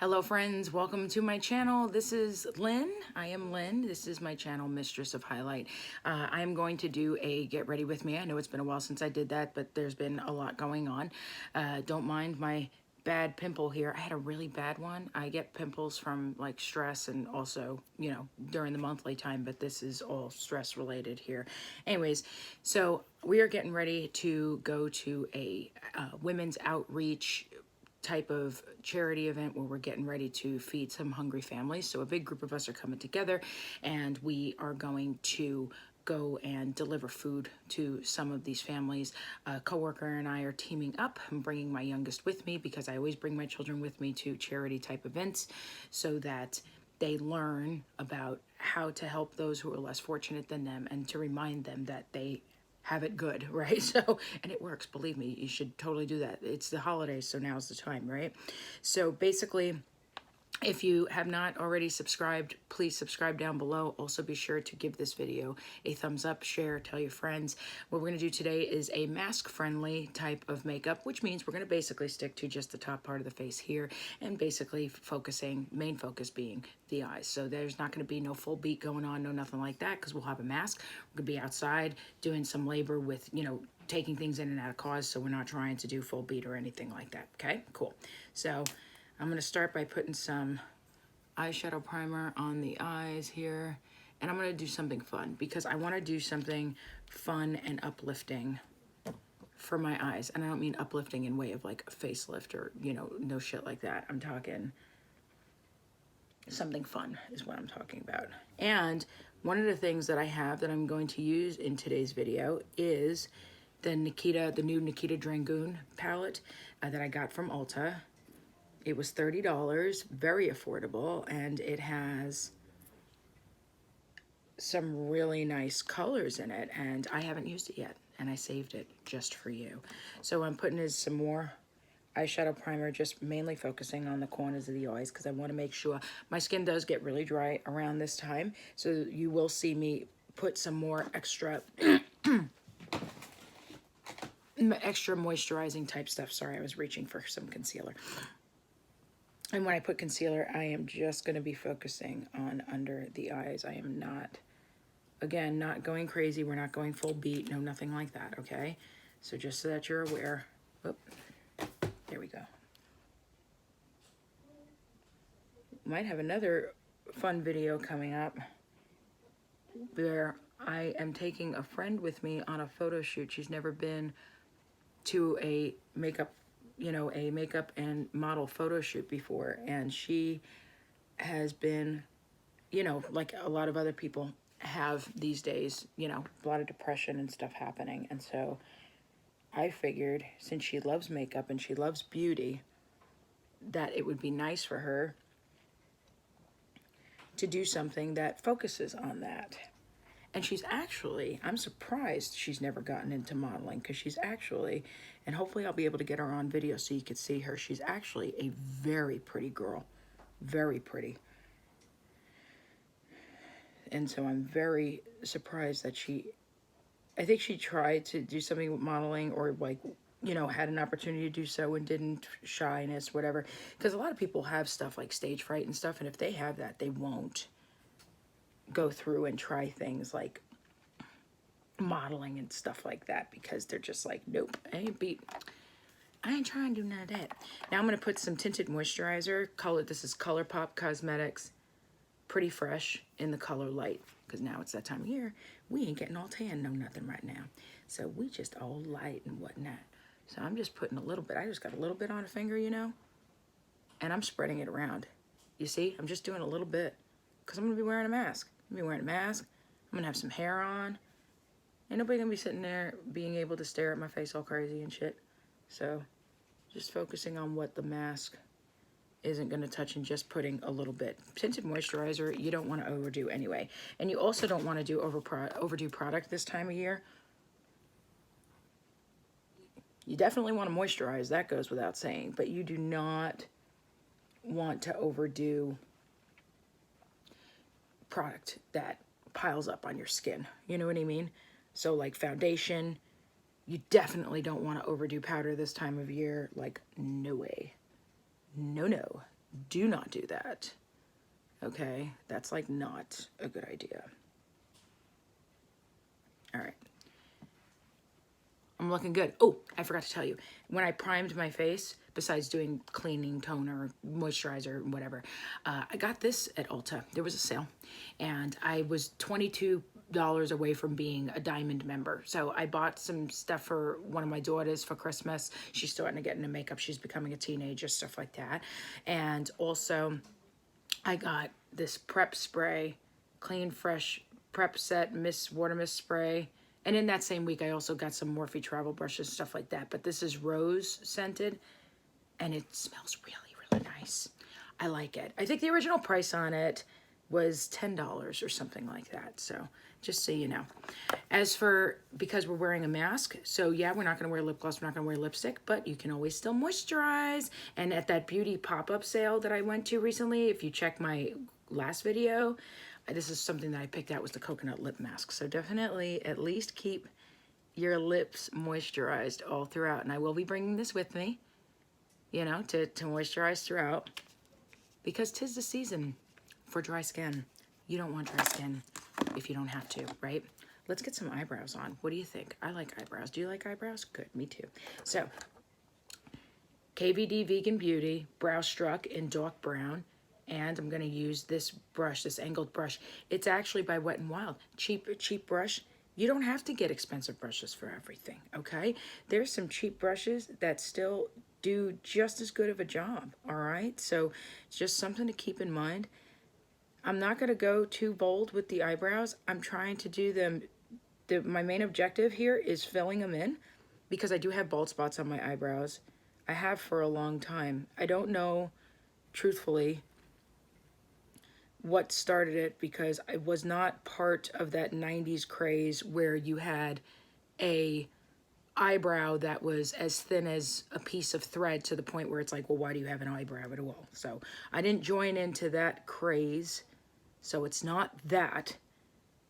Hello friends, welcome to my channel. This is Lynn. I am Lynn. This is my channel, Mistress of Highlight. I'm going to do a get ready with me. I know it's been a while since I did that, but there's been a lot going on. Don't mind my bad pimple here. I had a really bad one. I get pimples from like stress and also, you know, during the monthly time, but this is all stress related here. Anyways, so we are getting ready to go to a women's outreach type of charity event where we're getting ready to feed some hungry families. So a big group of us are coming together and we are going to go and deliver food to some of these families. A coworker and I are teaming up. I'm bringing my youngest with me because I always bring my children with me to charity type events so that they learn about how to help those who are less fortunate than them and to remind them that they have it good, right? So, and it works, believe me, you should totally do that. It's the holidays, so now's the time, right? So basically, if you have not already subscribed, please subscribe down below. Also be sure to give this video a thumbs up, share, tell your friends. What we're gonna do today is a mask-friendly type of makeup, which means we're gonna basically stick to just the top part of the face here and basically focusing, main focus being the eyes. So there's not gonna be no full beat going on, no nothing like that, because we'll have a mask. We're gonna be outside doing some labor with, you know, taking things in and out of cars, so we're not trying to do full beat or anything like that, okay? Cool. So I'm going to start by putting some eyeshadow primer on the eyes here. And I'm going to do something fun because I want to do something fun and uplifting for my eyes. And I don't mean uplifting in way of like a facelift or, you know, no shit like that. I'm talking something fun is what I'm talking about. And one of the things that I have that I'm going to use in today's video is the new Nikita Dragun palette that I got from Ulta. It was $30, very affordable, and it has some really nice colors in it, and I haven't used it yet, and I saved it just for you. So I'm putting in some more eyeshadow primer, just mainly focusing on the corners of the eyes because I want to make sure my skin does get really dry around this time, so you will see me put some more extra extra moisturizing type stuff. Sorry, I was reaching for some concealer. And when I put concealer, I am just going to be focusing on under the eyes. I am not, again, not going crazy. We're not going full beat. No, nothing like that, okay? So just so that you're aware. Oop, there we go. Might have another fun video coming up where I am taking a friend with me on a photo shoot. She's never been to a makeup and model photo shoot before, and she has been, you know, like a lot of other people have these days, you know, a lot of depression and stuff happening. And so I figured, since she loves makeup and she loves beauty, that it would be nice for her to do something that focuses on that. And she's actually, I'm surprised she's never gotten into modeling, because she's actually, and hopefully I'll be able to get her on video so you can see her. She's actually a very pretty girl, very pretty. And so I'm very surprised that I think she tried to do something with modeling, or like, you know, had an opportunity to do so and didn't, shyness, whatever. Because a lot of people have stuff like stage fright and stuff, and if they have that, they won't go through and try things like modeling and stuff like that, because they're just like, nope, I ain't trying to do none of that. Now I'm going to put some tinted moisturizer. This is Colourpop Cosmetics Pretty Fresh in the color light, because now it's that time of year. We ain't getting all tan, no nothing right now. So we just all light and whatnot. So I'm just putting a little bit. I just got a little bit on a finger, you know, and I'm spreading it around. You see, I'm just doing a little bit because I'm going to be wearing a mask. I'm going to be wearing a mask. I'm going to have some hair on. Ain't nobody going to be sitting there being able to stare at my face all crazy and shit. So just focusing on what the mask isn't going to touch and just putting a little bit. Tinted moisturizer, you don't want to overdo anyway. And you also don't want to do overdo product this time of year. You definitely want to moisturize, that goes without saying, but you do not want to overdo product that piles up on your skin. You know what I mean? So like foundation, you definitely don't want to overdo powder this time of year. Like, no way. No, do not do that. Okay, that's like not a good idea. All right. I'm looking good. Oh, I forgot to tell you. When I primed my face, besides doing cleaning, toner, moisturizer, whatever, I got this at Ulta. There was a sale, and I was $22 away from being a diamond member. So I bought some stuff for one of my daughters for Christmas. She's starting to get into makeup. She's becoming a teenager, stuff like that. And also, I got this prep spray, clean, fresh prep set, water mist spray. And in that same week, I also got some Morphe travel brushes, stuff like that. But this is rose scented, and it smells really, really nice. I like it. I think the original price on it was $10 or something like that. So just so you know. As for, because we're wearing a mask, so yeah, we're not going to wear lip gloss, we're not going to wear lipstick, but you can always still moisturize. And at that beauty pop-up sale that I went to recently, if you check my last video, this is something that I picked out, was the coconut lip mask. So definitely at least keep your lips moisturized all throughout. And I will be bringing this with me, you know, to moisturize throughout, because 'tis the season for dry skin. You don't want dry skin if you don't have to, right? Let's get some eyebrows on. What do you think? I like eyebrows. Do you like eyebrows? Good, me too. So, KVD Vegan Beauty Brow Struck in dark brown. And I'm going to use this brush, this angled brush. It's actually by Wet n Wild. Cheap brush. You don't have to get expensive brushes for everything, okay? There's some cheap brushes that still do just as good of a job, all right? So it's just something to keep in mind. I'm not going to go too bold with the eyebrows. I'm trying to do them. My main objective here is filling them in, because I do have bald spots on my eyebrows. I have for a long time. I don't know, truthfully, what started it, because I was not part of that 90s craze where you had a eyebrow that was as thin as a piece of thread, to the point where it's like, well, why do you have an eyebrow at all? So I didn't join into that craze, so it's not that.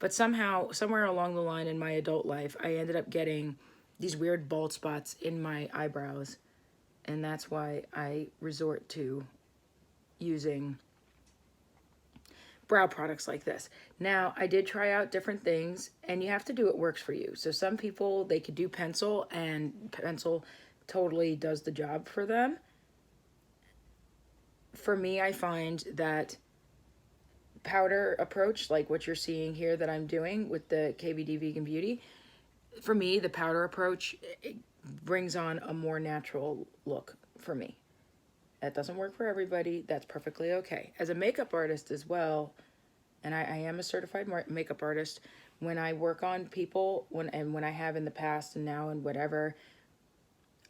But somehow, somewhere along the line in my adult life, I ended up getting these weird bald spots in my eyebrows, and that's why I resort to using brow products like this. Now, I did try out different things, and you have to do what works for you. So some people, they could do pencil, and pencil totally does the job for them. For me, I find that powder approach, like what you're seeing here that I'm doing with the KVD Vegan Beauty, for me, the powder approach, it brings on a more natural look for me. That doesn't work for everybody. That's perfectly okay. As a makeup artist as well, and I am a certified makeup artist, when I work on people, when I have in the past and now and whatever,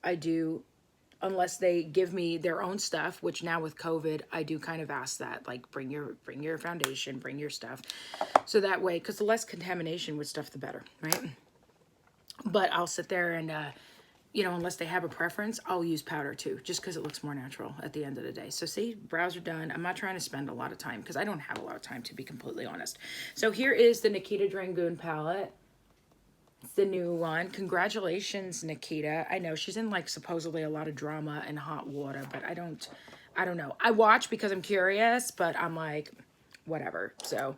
I do, unless they give me their own stuff, which now with COVID, I do kind of ask that, like, bring your foundation, bring your stuff. So that way, because the less contamination with stuff, the better, right? But I'll sit there and, you know, unless they have a preference, I'll use powder too, just because it looks more natural at the end of the day. So see, brows are done. I'm not trying to spend a lot of time, because I don't have a lot of time, to be completely honest. So here is the Nikita Dragun palette. It's the new one. Congratulations, Nikita. I know she's in, like, supposedly a lot of drama and hot water, but I don't know. I watch because I'm curious, but I'm like, whatever. So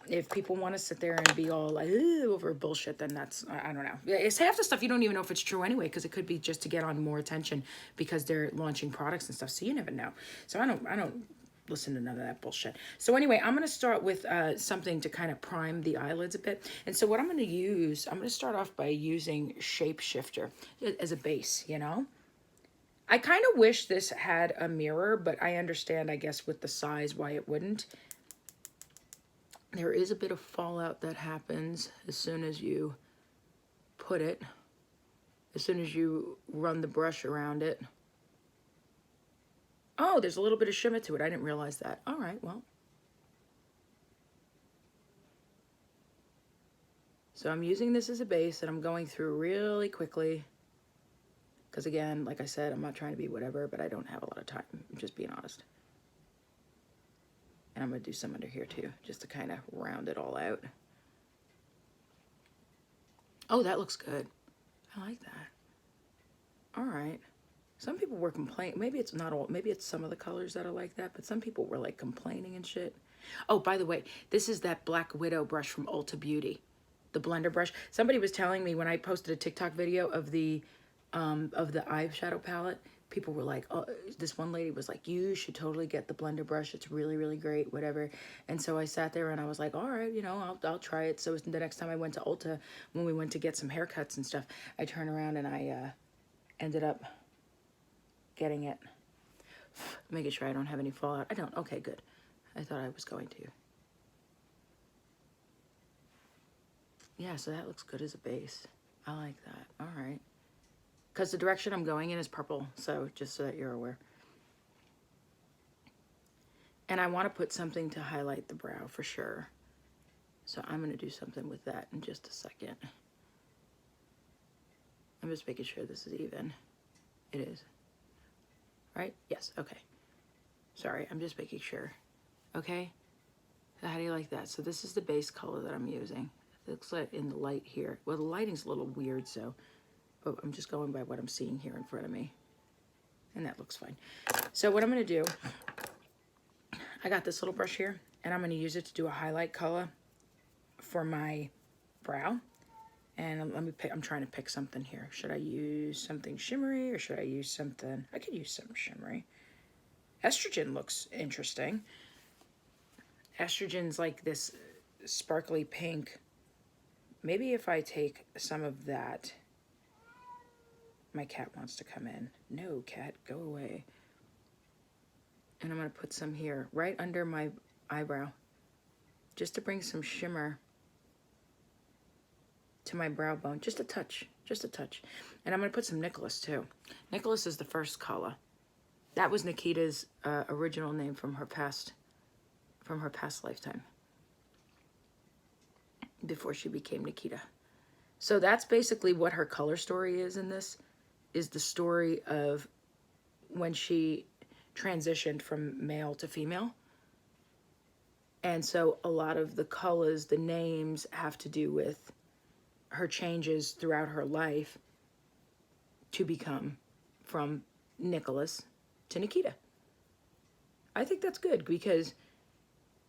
if people want to sit there and be all like over bullshit, then that's, I don't know. It's half the stuff you don't even know if it's true anyway, because it could be just to get on more attention because they're launching products and stuff. So you never know. So I don't listen to none of that bullshit. So anyway, I'm going to start with something to kind of prime the eyelids a bit. And so what I'm going to use, I'm going to start off by using Shapeshifter as a base, you know. I kind of wish this had a mirror, but I understand, I guess, with the size why it wouldn't. There is a bit of fallout that happens as soon as you put it, as soon as you run the brush around it. Oh, there's a little bit of shimmer to it. I didn't realize that. All right, well. So I'm using this as a base, and I'm going through really quickly. Because again, like I said, I'm not trying to be whatever, but I don't have a lot of time. I'm just being honest. And I'm going to do some under here too, just to kind of round it all out. Oh, that looks good. I like that. All right. Some people were complaining. Maybe it's not all, maybe it's some of the colors that are like that, but some people were like complaining and shit. Oh, by the way, this is that Black Widow brush from Ulta Beauty, the blender brush. Somebody was telling me when I posted a TikTok video of the eyeshadow palette, people were like, oh, this one lady was like, you should totally get the blender brush. It's really, really great, whatever. And so I sat there and I was like, all right, you know, I'll try it. So the next time I went to Ulta, when we went to get some haircuts and stuff, I turned around and I ended up getting it. Making sure I don't have any fallout. I don't. Okay, good. I thought I was going to. Yeah, so that looks good as a base. I like that. All right. Because the direction I'm going in is purple, so just so that you're aware. And I want to put something to highlight the brow for sure. So I'm going to do something with that in just a second. I'm just making sure this is even. It is. Right? Yes, okay. Sorry, I'm just making sure. Okay? So how do you like that? So this is the base color that I'm using. It looks like in the light here. Well, the lighting's a little weird, so but I'm just going by what I'm seeing here in front of me. And that looks fine. So what I'm going to do, I got this little brush here, and I'm going to use it to do a highlight color for my brow. And let me pick, I'm trying to pick something here. Should I use something shimmery or should I use something? I could use some shimmery. Estrogen looks interesting. Estrogen's like this sparkly pink. Maybe if I take some of that. My cat wants to come in. No, cat, go away. And I'm going to put some here, right under my eyebrow, just to bring some shimmer to my brow bone, just a touch, just a touch. And I'm going to put some Nicholas too. Nicholas is the first color. That was Nikita's original name from her past lifetime, before she became Nikita. So that's basically what her color story is in this, is the story of when she transitioned from male to female. And so a lot of the colors, the names have to do with her changes throughout her life to become from Nicholas to Nikita. I think that's good, because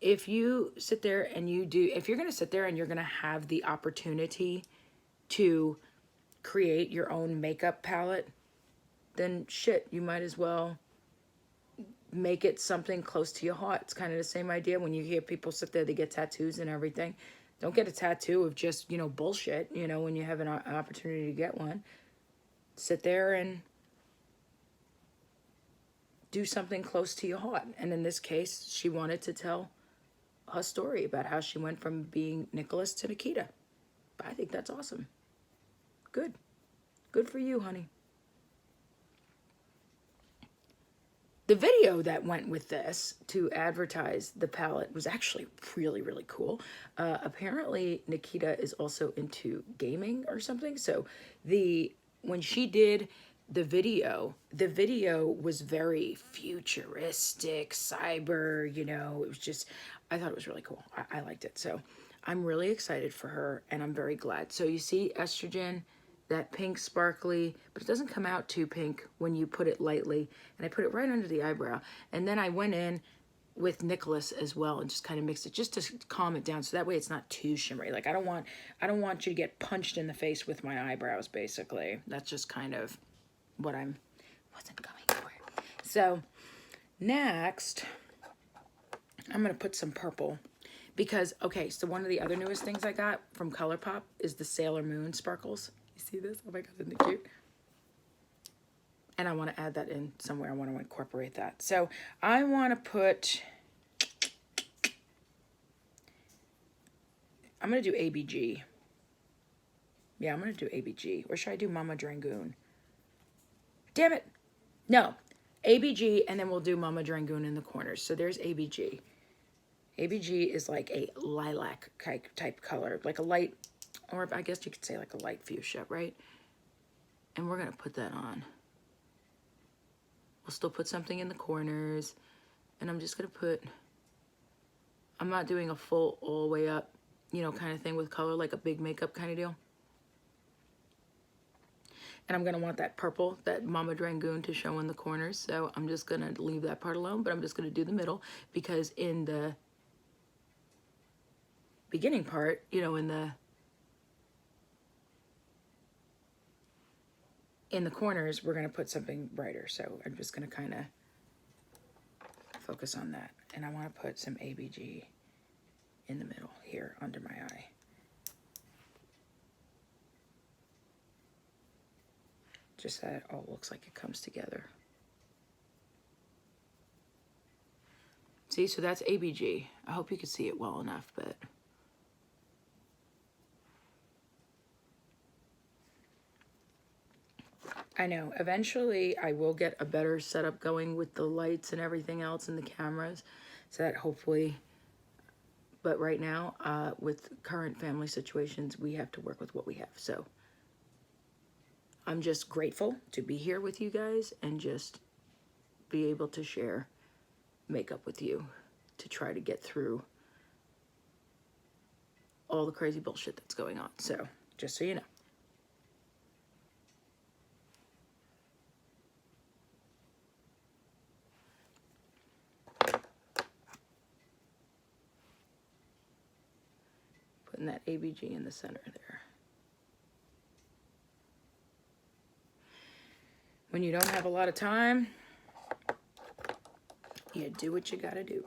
if you sit there and if you're going to sit there and you're going to have the opportunity to create your own makeup palette, then shit, you might as well make it something close to your heart. It's kind of the same idea when you hear people sit there, they get tattoos and everything. Don't get a tattoo of just, you know, bullshit, you know, when you have an opportunity to get one. Sit there and do something close to your heart. And in this case, she wanted to tell her story about how she went from being Nicholas to Nikita. I think that's awesome. Good. Good for you, honey. The video that went with this to advertise the palette was actually really, really cool. Apparently, Nikita is also into gaming or something. So when she did the video was very futuristic, cyber, you know, it was just, I thought it was really cool. I liked it. So I'm really excited for her, and I'm very glad. So you see Estrogen, that pink sparkly, but it doesn't come out too pink when you put it lightly. And I put it right under the eyebrow. And then I went in with Nicholas as well and just kind of mixed it just to calm it down. So that way it's not too shimmery. Like I don't want you to get punched in the face with my eyebrows, basically. That's just kind of what wasn't going for. So next, I'm going to put some purple. Because, okay, so one of the other newest things I got from Colourpop is the Sailor Moon sparkles. You see this? Oh my God, isn't it cute? And I want to add that in somewhere. I want to incorporate that. So I want to put, I'm going to do ABG. Yeah, I'm going to do ABG. Or should I do Mama Dragun? Damn it. No, ABG, and then we'll do Mama Dragun in the corners. So there's ABG. ABG is like a lilac type color, like a light, or I guess you could say like a light fuchsia, right? And we're going to put that on. We'll still put something in the corners, and I'm just going to put, I'm not doing a full all the way up, you know, kind of thing with color, like a big makeup kind of deal. And I'm gonna want that purple, that Mama Dragun to show in the corners. So I'm just gonna leave that part alone, but I'm just gonna do the middle because in the beginning part, you know, in the corners, we're gonna put something brighter. So I'm just gonna kind of focus on that. And I wanna put some ABG in the middle here under my eye. Just so it all looks like it comes together. See, so that's ABG. I hope you can see it well enough, but I know eventually I will get a better setup going with the lights and everything else and the cameras, so that hopefully, but right now with current family situations, we have to work with what we have. So I'm just grateful to be here with you guys and just be able to share makeup with you to try to get through all the crazy bullshit that's going on. So just so you know. Putting that ABG in the center there. When you don't have a lot of time, you do what you gotta do.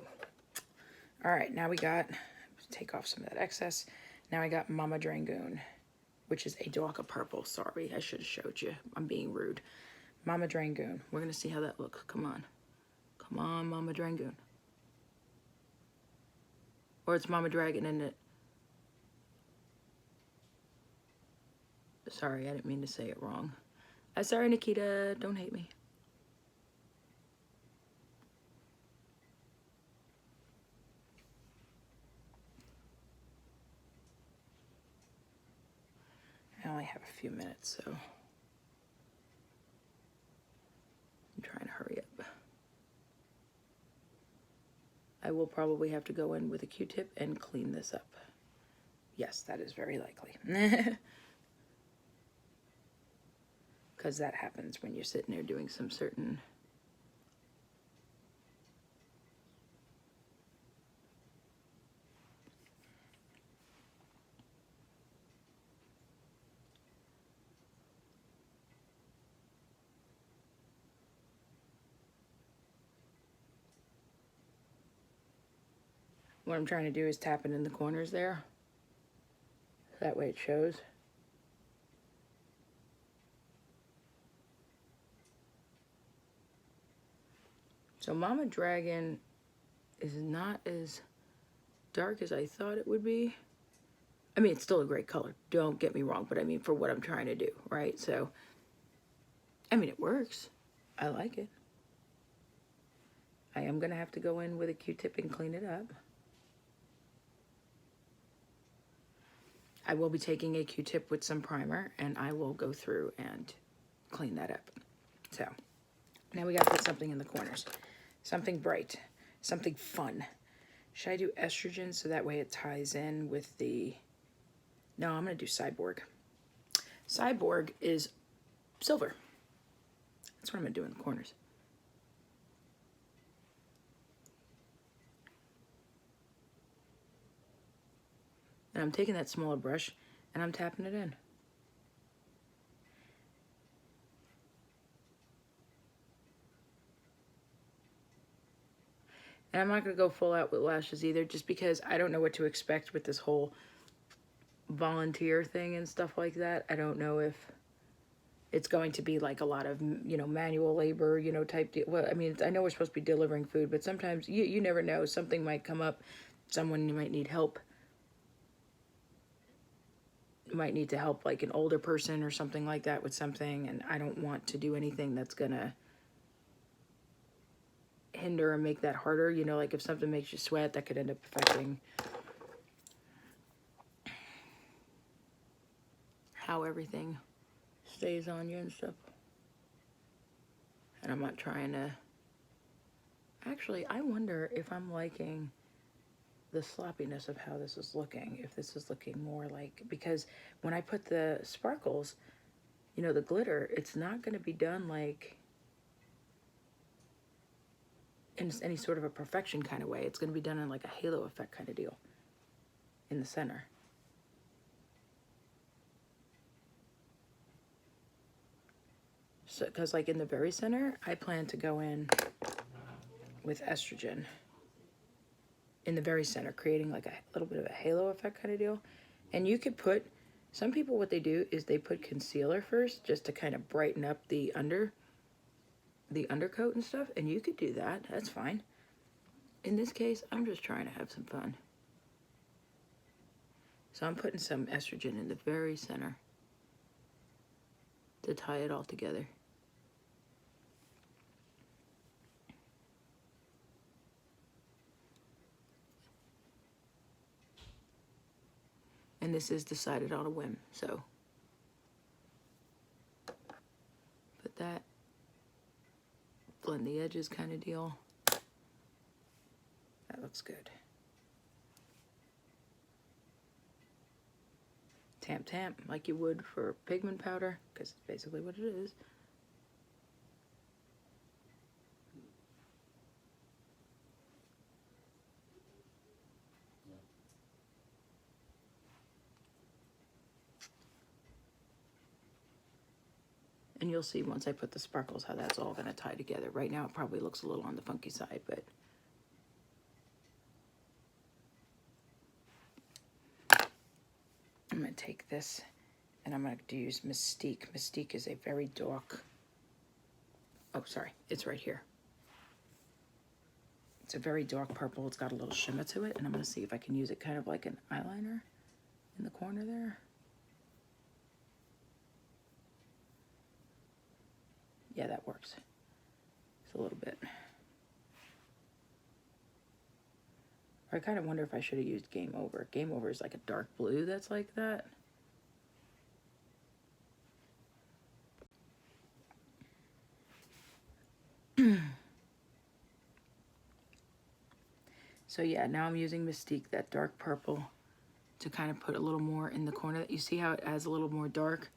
All right, now we got, take off some of that excess. Now I got Mama Dragun, which is a darker purple. Sorry, I should have showed you. I'm being rude. Mama Dragun. We're gonna see how that looks. Come on. Come on, Mama Dragun. Or it's Mama Dragon, isn't it? Sorry, I didn't mean to say it wrong. Sorry, Nikita. Don't hate me. I only have a few minutes, so I'm trying to hurry up. I will probably have to go in with a Q-tip and clean this up. Yes, that is very likely. Because that happens when you're sitting there doing some certain what I'm trying to do is tap it in the corners there. That way it shows. So Mama Dragon is not as dark as I thought it would be. I mean, it's still a great color. Don't get me wrong, but I mean for what I'm trying to do, right? So, I mean, it works. I like it. I am going to have to go in with a Q-tip and clean it up. I will be taking a Q-tip with some primer, and I will go through and clean that up. So, now we got to put something in the corners. Something bright. Something fun. Should I do estrogen so that way it ties in with the... No, I'm going to do Cyborg. Cyborg is silver. That's what I'm going to do in the corners. And I'm taking that smaller brush and I'm tapping it in. And I'm not going to go full out with lashes either, just because I don't know what to expect with this whole volunteer thing and stuff like that. I don't know if it's going to be like a lot of, you know, manual labor, you know, type deal. Well, I mean, I know we're supposed to be delivering food, but sometimes you never know. Something might come up. Someone might need help. Might need to help like an older person or something like that with something. And I don't want to do anything that's going to hinder and make that harder. You know, like if something makes you sweat, that could end up affecting how everything stays on you and stuff. And I'm not trying to... Actually, I wonder if I'm liking the sloppiness of how this is looking. If this is looking more like... Because when I put the sparkles, you know, the glitter, it's not going to be done like in any sort of a perfection kind of way. It's going to be done in like a halo effect kind of deal in the center. So, because like in the very center, I plan to go in with estrogen in the very center, creating like a little bit of a halo effect kind of deal. And you could put, some people what they do is they put concealer first just to kind of brighten up the undercoat and stuff, and you could do that. That's fine. In this case, I'm just trying to have some fun. So I'm putting some estrogen in the very center to tie it all together. And this is decided on a whim, so put that, blend the edges kind of deal. That looks good. Tamp tamp like you would for pigment powder, because it's basically what it is. And you'll see once I put the sparkles how that's all going to tie together. Right now it probably looks a little on the funky side, but I'm going to take this and I'm going to use Mystique. Mystique is a very dark, oh sorry, it's right here. It's a very dark purple. It's got a little shimmer to it, and I'm going to see if I can use it kind of like an eyeliner in the corner there. Yeah, that works. It's a little bit. I kind of wonder if I should have used Game Over. Game Over is like a dark blue that's like that. So yeah, now I'm using Mystique, that dark purple, to kind of put a little more in the corner. You see how it adds a little more dark?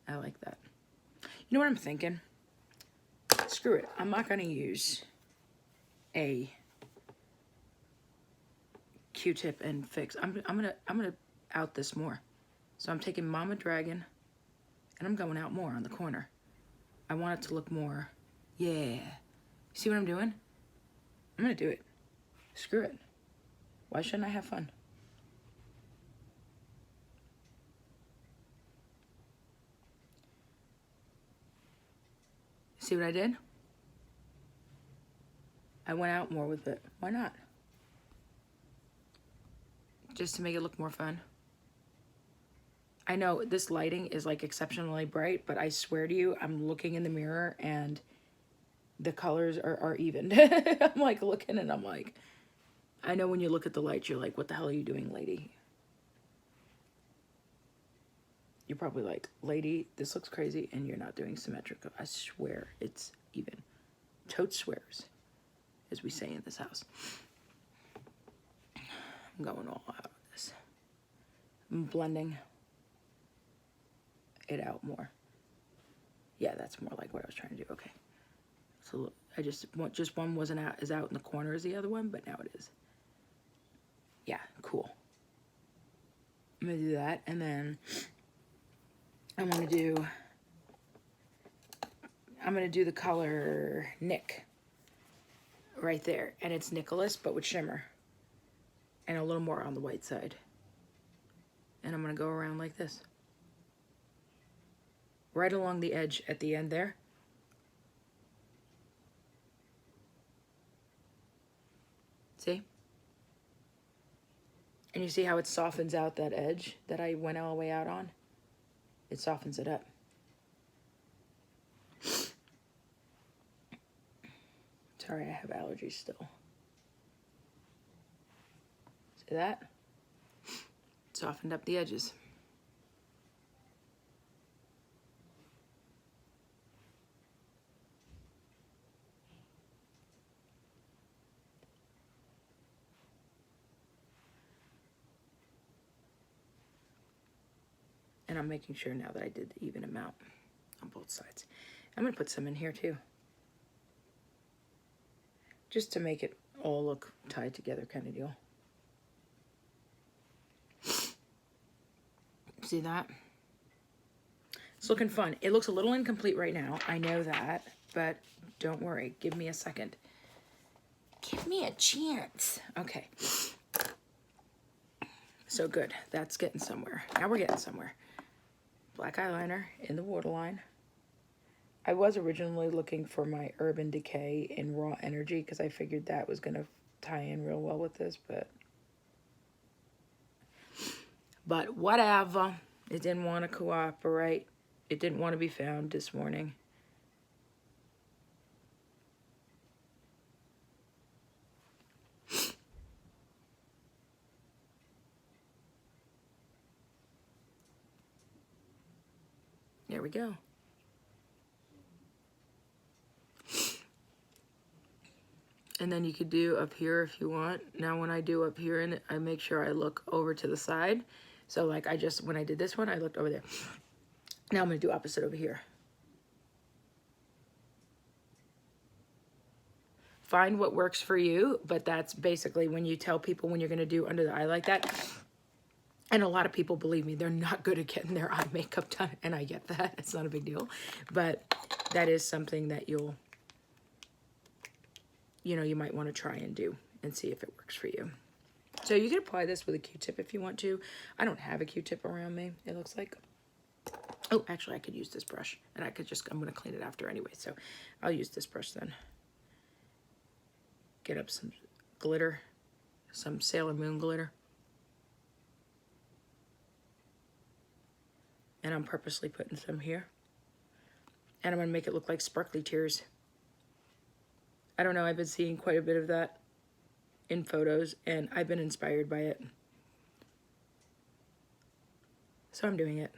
I like that. You know what I'm thinking? Screw it. I'm not going to use a Q-tip and fix. I'm gonna out this more. So I'm taking Mama Dragun and I'm going out more on the corner. I want it to look more, yeah. See what I'm doing? I'm gonna do it. Screw it. Why shouldn't I have fun? See what I did? I went out more with it. Why not? Just to make it look more fun. I know this lighting is like exceptionally bright, but I swear to you, I'm looking in the mirror and the colors are even. I'm like looking and I'm like, I know when you look at the lights, you're like, what the hell are you doing, lady? You're probably like, lady, this looks crazy and you're not doing symmetrical. I swear it's even. Totes swears, as we say in this house. I'm going all out on this. I'm blending it out more. Yeah, that's more like what I was trying to do. Okay. So I just one wasn't out as out in the corner as the other one, but now it is. Yeah, cool. I'm gonna do that, and then I'm gonna do the color Nick right there, and it's Nicholas but with shimmer and a little more on the white side. And I'm gonna go around like this, right along the edge at the end there. See? And you see how it softens out that edge that I went all the way out on? It softens it up. Sorry, I have allergies still. See that? Softened up the edges. And I'm making sure now that I did the even amount on both sides. I'm going to put some in here too, just to make it all look tied together kind of deal. See that? It's looking fun. It looks a little incomplete right now. I know that, but don't worry. Give me a second. Give me a chance. Okay. So good. That's getting somewhere. Now we're getting somewhere. Black eyeliner in the waterline. I was originally looking for my Urban Decay in Raw Energy because I figured that was going to tie in real well with this, but whatever. It didn't want to cooperate. It didn't want to be found this morning. There we go. And then you could do up here if you want. Now when I do up here, and I make sure I look over to the side. So like when I did this one, I looked over there. Now I'm gonna do opposite over here. Find what works for you, but that's basically when you tell people when you're gonna do under the eye like that. And a lot of people, believe me, they're not good at getting their eye makeup done, and I get that. It's not a big deal. But that is something that you might want to try and do and see if it works for you. So you can apply this with a Q-tip if you want to. I don't have a Q-tip around me, it looks like. Oh, actually, I could use this brush, and I'm going to clean it after anyway, so I'll use this brush then. Get up some glitter, some Sailor Moon glitter. And I'm purposely putting some here. And I'm going to make it look like sparkly tears. I don't know, I've been seeing quite a bit of that in photos, and I've been inspired by it. So I'm doing it.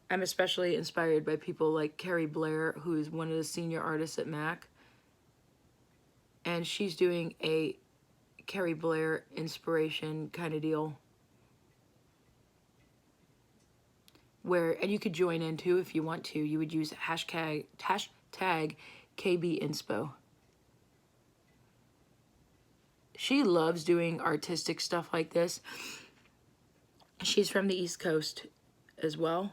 I'm especially inspired by people like Carrie Blair, who is one of the senior artists at MAC. And she's doing a Carrie Blair inspiration kind of deal. And you could join in too if you want to. You would use hashtag KB Inspo. She loves doing artistic stuff like this. She's from the East Coast as well.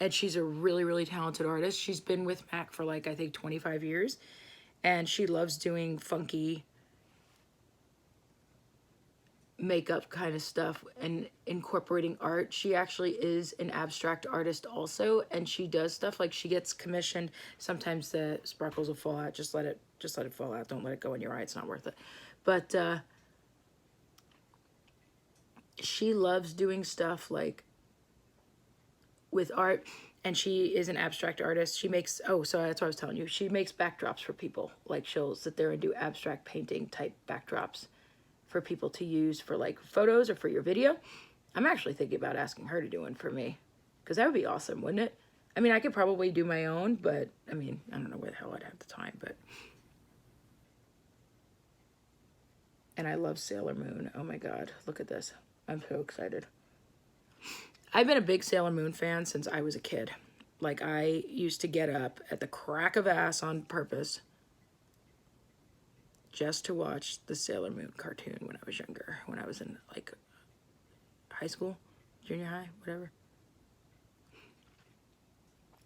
And she's a really, really talented artist. She's been with MAC for like, I think 25 years. And she loves doing funky makeup kind of stuff and incorporating art. She actually is an abstract artist also, and she does stuff like she gets commissioned. Sometimes the sparkles will fall out. Just let it fall out. Don't let it go in your eye. It's not worth it. But she loves doing stuff like with art, and she is an abstract artist. She makes, oh, so that's what I was telling you. She makes backdrops for people. Like she'll sit there and do abstract painting type backdrops for people to use for like photos or for your video. I'm actually thinking about asking her to do one for me, because that would be awesome, wouldn't it? I mean, I could probably do my own, but I mean, I don't know where the hell I'd have the time, but. And I love Sailor Moon. Oh my God, look at this. I'm so excited. I've been a big Sailor Moon fan since I was a kid. Like I used to get up at the crack of ass on purpose just to watch the Sailor Moon cartoon when I was younger, when I was in like high school, junior high, whatever.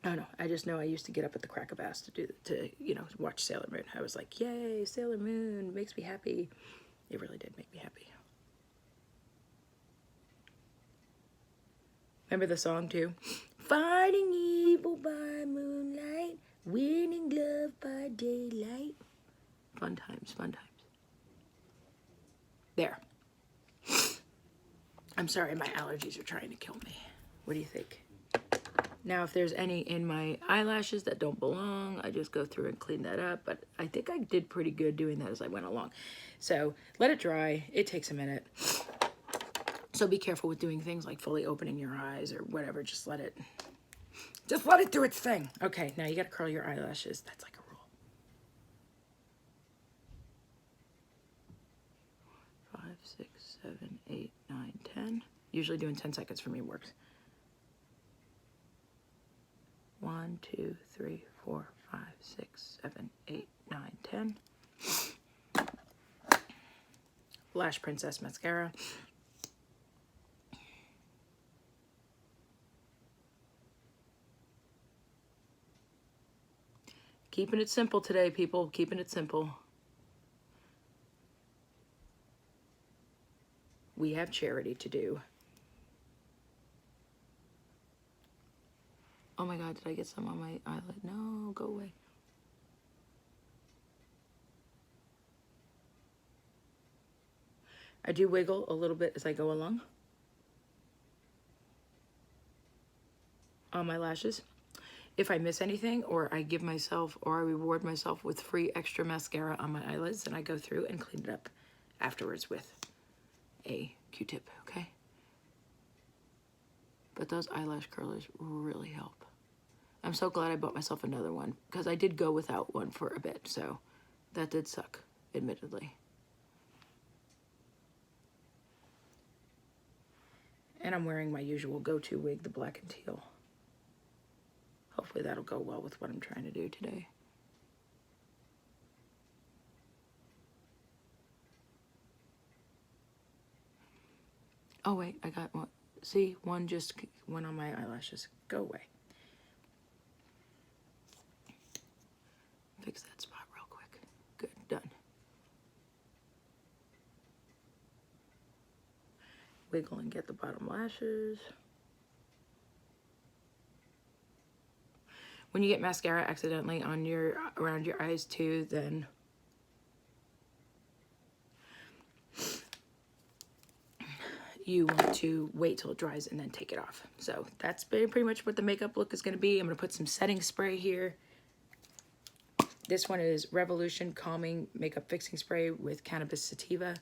I don't know. I just know I used to get up at the crack of ass to watch Sailor Moon. I was like, yay, Sailor Moon makes me happy. It really did make me happy. Remember the song too? Fighting evil by moonlight, winning love by daylight. Fun times, fun times. There. I'm sorry, my allergies are trying to kill me. What do you think? Now, if there's any in my eyelashes that don't belong, I just go through and clean that up. But I think I did pretty good doing that as I went along. So let it dry. It takes a minute. So be careful with doing things like fully opening your eyes or whatever. Just let it do its thing. Okay, now you got to curl your eyelashes. That's like a rule. 5, 6, 7, 8, 9, 10. Usually doing 10 seconds for me works. 1, 2, 3, 4, 5, 6, 7, 8, 9, 10. Lash Princess mascara. Keeping it simple today, people. Keeping it simple. We have charity to do. Oh my God, did I get some on my eyelid? No, go away. I do wiggle a little bit as I go along on my lashes. If I miss anything, or I give myself, or I reward myself with free extra mascara on my eyelids, then I go through and clean it up afterwards with a Q-tip, okay? But those eyelash curlers really help. I'm so glad I bought myself another one, because I did go without one for a bit, so that did suck, admittedly. And I'm wearing my usual go-to wig, the black and teal. Hopefully that'll go well with what I'm trying to do today. Oh wait, I got one. See, one just went on my eyelashes. Go away. Fix that spot real quick. Good, done. Wiggle and get the bottom lashes. When you get mascara accidentally on around your eyes too, then you want to wait till it dries and then take it off. So that's pretty much what the makeup look is going to be. I'm going to put some setting spray here. This one is Revolution Calming Makeup Fixing Spray with Cannabis Sativa.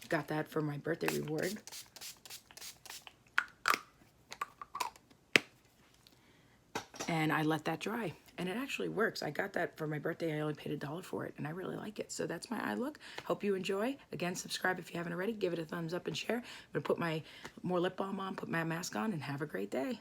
Got that for my birthday reward. And I let that dry, and it actually works. I got that for my birthday. I only paid $1 for it, and I really like it. So that's my eye look. Hope you enjoy. Again, subscribe if you haven't already. Give it a thumbs up and share. I'm gonna put my more lip balm on, put my mask on, and have a great day.